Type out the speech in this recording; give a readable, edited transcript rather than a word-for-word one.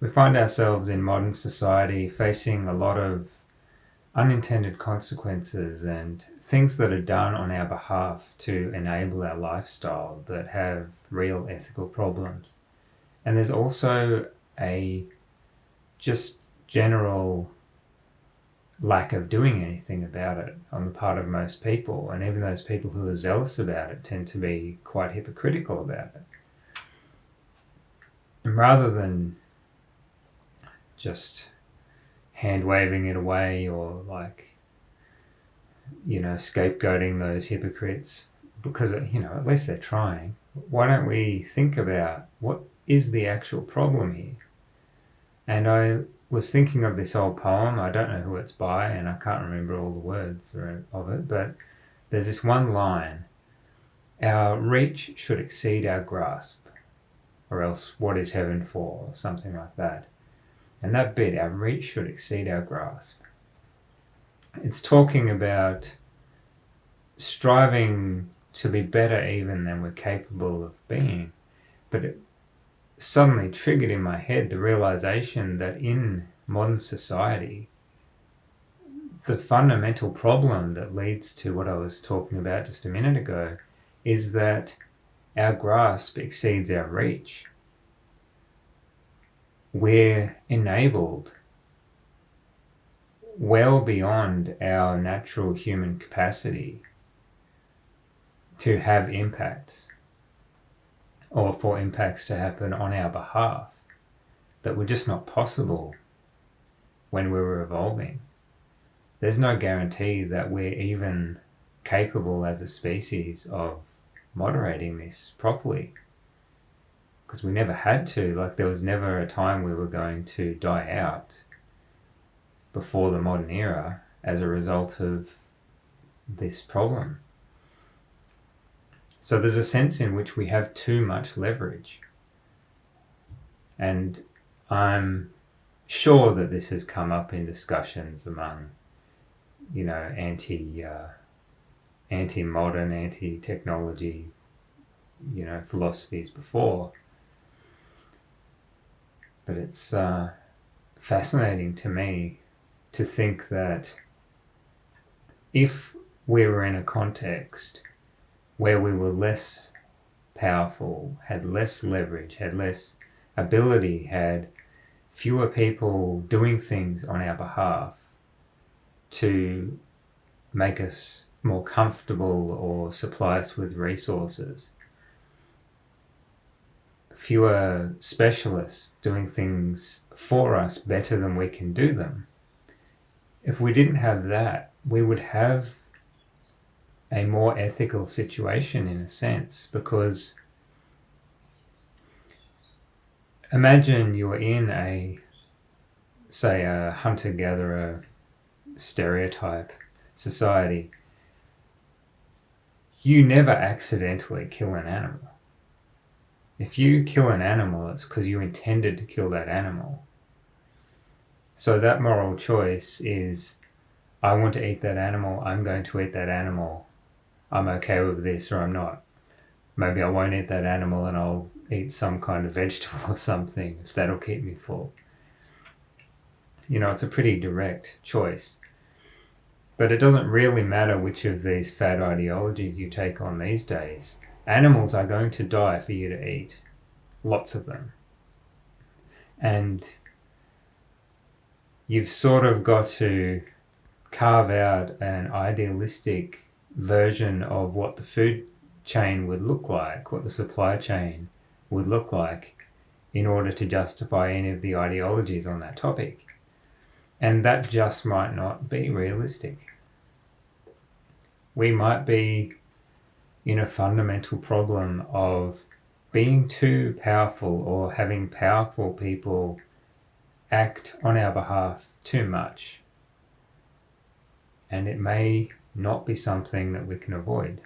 We find ourselves in modern society facing a lot of unintended consequences and things that are done on our behalf to enable our lifestyle that have real ethical problems. And there's also a just general lack of doing anything about it on the part of most people. And even those people who are zealous about it tend to be quite hypocritical about it. And rather than just hand waving it away or scapegoating those hypocrites because, at least they're trying, why don't we think about what is the actual problem here? And I was thinking of this old poem. I don't know who it's by and I can't remember all the words of it, but there's this one line: our reach should exceed our grasp, or else what is heaven for, or something like that. And that bit, our reach should exceed our grasp, it's talking about striving to be better even than we're capable of being. But it suddenly triggered in my head the realization that in modern society, the fundamental problem that leads to what I was talking about just a minute ago is that our grasp exceeds our reach. We're enabled well beyond our natural human capacity to have impacts, or for impacts to happen on our behalf, that were just not possible when we were evolving. There's no guarantee that we're even capable as a species of moderating this properly, because we never had to. There was never a time we were going to die out before the modern era as a result of this problem. So there's a sense in which we have too much leverage. And I'm sure that this has come up in discussions among, anti-modern, anti-technology, philosophies before. But it's fascinating to me to think that if we were in a context where we were less powerful, had less leverage, had less ability, had fewer people doing things on our behalf to make us more comfortable or supply us with resources, fewer specialists doing things for us better than we can do them. If we didn't have that, we would have a more ethical situation in a sense, because imagine you're in a hunter-gatherer stereotype society. You never accidentally kill an animal. If you kill an animal, it's because you intended to kill that animal. So that moral choice is, I want to eat that animal, I'm going to eat that animal. I'm okay with this or I'm not. Maybe I won't eat that animal and I'll eat some kind of vegetable or something if that'll keep me full. It's a pretty direct choice. But it doesn't really matter which of these fad ideologies you take on these days. Animals are going to die for you to eat. Lots of them. And you've sort of got to carve out an idealistic version of what the food chain would look like, what the supply chain would look like, in order to justify any of the ideologies on that topic. And that just might not be realistic. We might be in a fundamental problem of being too powerful, or having powerful people act on our behalf too much. And it may not be something that we can avoid.